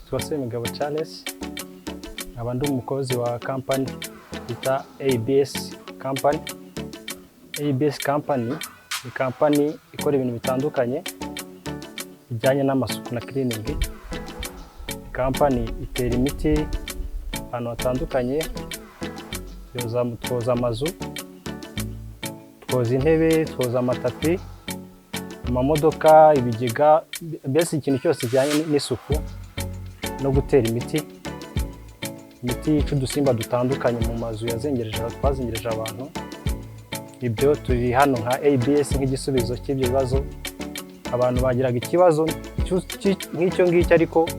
nitwa Semigabo Charles, nkaba ndi umukozi wa company bita ABS company. ABS company ni company ikora ibintu bitandukanye bijyanye n'amasuku na cleaning. Company itera imiti ahantu hatandukanye, twoza amazu, twoza intebe, twoza amatapi, amamodoka, ibigega, mbese ikintu cyose kijyanye n'isuku no gutera imiti yica udusimba dutandukanye mu mazu twazengereje abantu. Ibyo turi hano nka ABS nk'igisubizo cy'ibyo bibazo. Abantu bagiraga ikibazo nk'icyo ngicyo ariko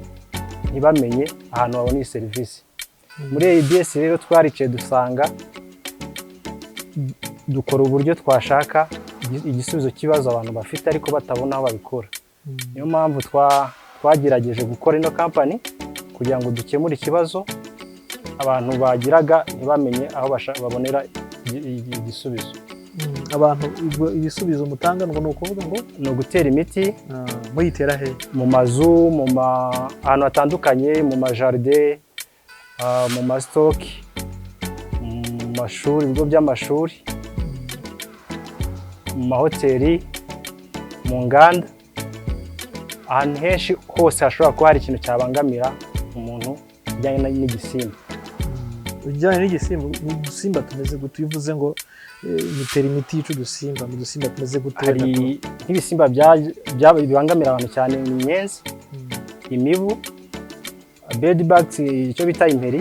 ntibamenye ahantu babona iyi serivisi. Muri ABS rero twaricaye dusanga dukora uburyo twashaka igisubizo cy'ibibazo abantu bafite ariko batabona aho babikora. Niyo mpamvu twagerageje gukora ino company kugira ngo dukemure ikibazo abantu bagiraga ntibamenye aho babonera igisubizo. Abantu ibisubizo mutanga ngo nukuvuga ngo no gutera imiti muyitera he? Mu mazu, ahantu hatandukanye, mu majardin, mu mastock, mu mashuri, ibigo by'amashuri, mu mahoteli, mu nganda, ahantu henshi hose hashobora kuba hari ikintu cyabangamira umuntu bijyanye n'igisimba. Ujyanye n'igisimba tumeze gute? Bivuze ngo mutera imiti yica udusimba, mu dusimba tumeze gute? Hari nk'ibisimba bibangamira abantu cyane ni inyenzi, imibu, bedbugs, icyo bita imperi,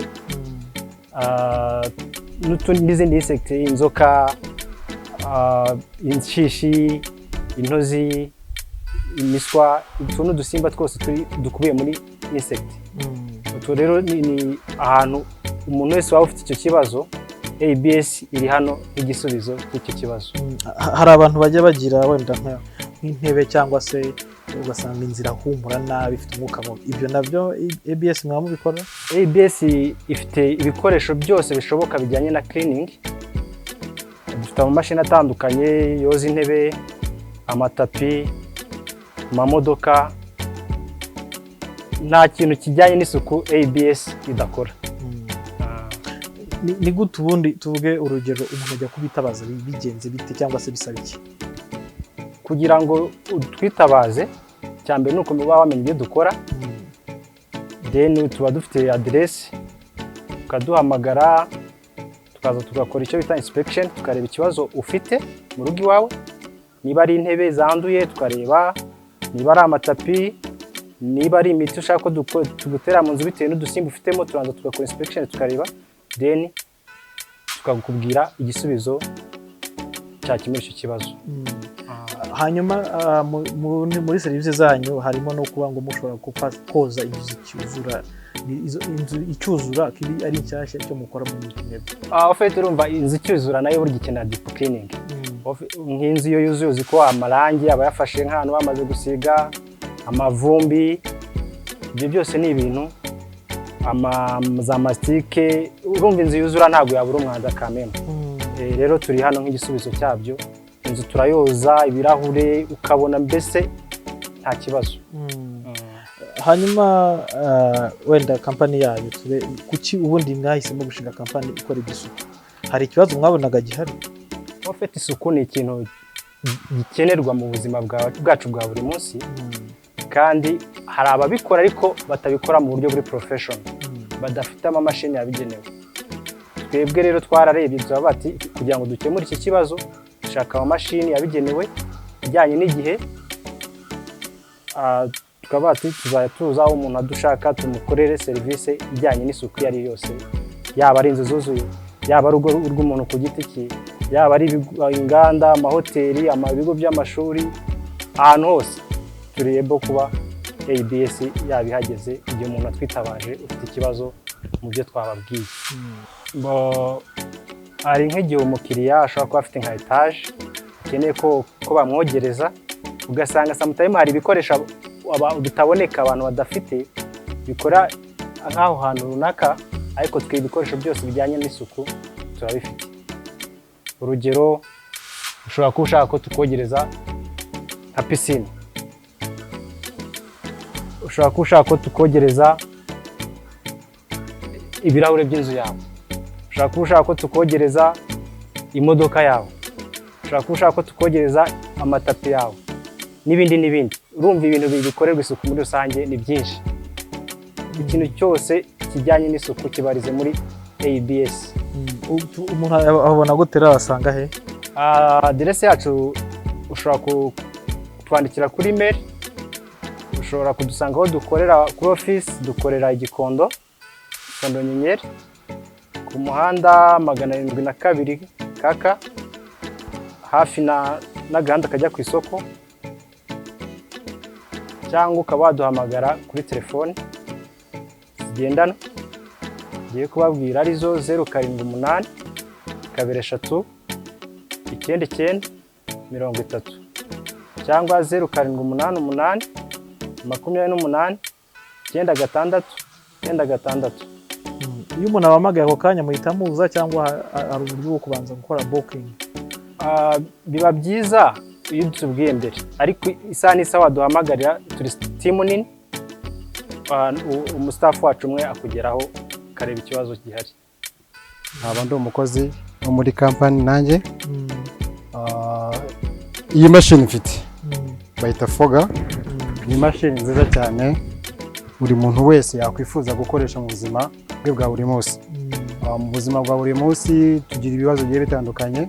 n'izindi insect, inzoka, inshishi, intozi, imiswa, utu n'udusimba twose dukubiye muri insect. Utu rero ni ahantu umuntu wese waba ufite icyo kibazo, ABS iri hano nk'igisubizo cy'icyo kibazo. Hari abantu bajya bagira wenda nk'intebe cyangwa se ugasanga inzira humura nabi, ifite umwuka mubi. Ibyo nabyo ABS mwaba mubikora? ABS ifite ibikoresho byose bishoboka bijyanye na cleaning. Dufite amamashini atandukanye yoza intebe, amatapi, amamodoka. Nta kintu kijyanye n'isuku ABS idakora. Ni gute ubundi tuvuge urugero umuntu ajya kubitabaza bigenze bite cyangwa se bisaba iki? Kugira ngo twitabaze, cyambere nuko muba wamenye ibyo dukora. Then tuba dufite address, ukaduhamagara, tukaza tugakora icyo bita inspection, tukareba ikibazo ufite mu rugo iwawe. Niba ari intebe zanduye tukareba, niba ari amatapi, niba ari imiti ushaka ko tugutera mu nzu bitewe n'udusimba ufitemo, turanza tugakora inspection tukareba, then tukakubwira igisubizo cyakemura icyo kibazo. Hanyuma muri serivisi zanyu harimo no kuba ngo mushobora koza inzu icyuzura, inzu icyuzura kibi ari nshyashya cyo mukora mu minsi. Ufite urumva inzu icyuzura nayo burya ikenera deep cleaning. Nk'inzu iyo yuzuye uzi ko amarangi aba yafashe nk'ahantu bamaze gusiga, amavumbi, ibyo byose ni ibintu, za mastike, urumva inzu yuzura ntabwo yabura umwanda kamena. Rero turi hano nk'igisubizo cyabyo. Inzu turayoza, ibirahure ukabona mbese nta kibazo. Hanyuma wenda company yayo kuki ubundi mwahisemo gushinga company ikora iby'isuku? Hari ikibazo mwabonaga gihari? Ufite isuku ni ikintu gikenerwa mu buzima bwacu bwa buri munsi, kandi hari ababikora ariko batabikora mu buryo buri professional, badafite amamashini yabigenewe. Twebwe rero twararebye tuba bati kugira ngo dukemure iki kibazo dushaka amamashini yabigenewe ijyanye n'igihe. Tukaba bati tuzajya tuza umuntu adushaka tumukorere serivisi ijyanye n'isuku iyo ari yose, yaba ari inzu zuzuye, yaba ari urugo rw'umuntu ku giti cye, yaba ari inganda, amahoteli, ibigo by'amashuri, ahantu hose turebo kuba ABS yabihageze igihe umuntu atwitabaje ufite ikibazo mu byo twababwiye. Hari nk'igihe umukiriya ashobora kuba afite nka etage akeneye ko bamwogereza, ugasanga sometimes hari ibikoresho bitaboneka abantu badafite bikora nk'aho hantu runaka, ariko twe ibikoresho byose bijyanye n'isuku turabifite. Urugero, ushobora kuba ushaka ko tukogereza nka pisine, ushobora kuba ushaka ko tukogereza ibirahure by'inzu yawe, ushobora kuba ushaka ko tukogereza imodoka yawe, ushobora kuba ushaka ko tukogereza amatapi yawe n'ibindi n'ibindi. Urumva ibintu bikorerwa isuku muri rusange ni byinshi. Ikintu cyose kijyanye n'isuku kibarize muri ABS. Umuntu abona gute wasanga he? Aderese yacu ushobora kutwandikira kuri mail, ushobora kudusanga aho dukorera kuri office, dukorera Igikondo, Gikondo Nyenyeri, ku muhanda 702 kaka, hafi n'agahanda kajya ku isoko, cyangwa ukaba waduhamagara kuri telefone zigendanwa. Ngiye kubabwira arizo 078 2 3 9 30 cyangwa 0788 28 96 96. Iyo umuntu abamagaye ako kanya muhita muza cyangwa hari uburyo bwo kubanza gukora booking? Biba byiza iyo tubwiye mbere, ariko isaha n'isaha waduhamagarira, turi team nini, umustaff wacu umwe akugeraho kareba ikibazo gihari. Nkaba ndi umukozi wo muri company nanjye. Iyi machine mfite bayita Foga, ni machine nziza cyane buri muntu wese yakwifuza gukoresha mu buzima bwe bwa buri munsi. Mu buzima bwa buri munsi tugira ibibazo bigiye bitandukanye,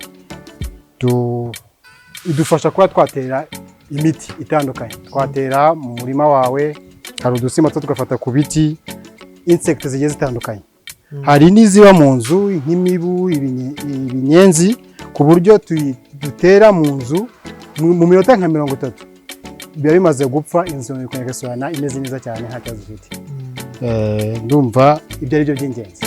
idufasha kuba twatera imiti itandukanye, twatera mu murima wawe, hari udusimba tugafata ku biti, insects zigiye zitandukanye. Hari n'iziba mu nzu nk'imibu, ibinyenzi, ku buryo dutera mu nzu mu minota nka 30 biba bimaze gupfa, inzu ikongera igasubirana imeze neza cyane nta kibazo ifite. Ndumva ibyo ari byo by'ingenzi.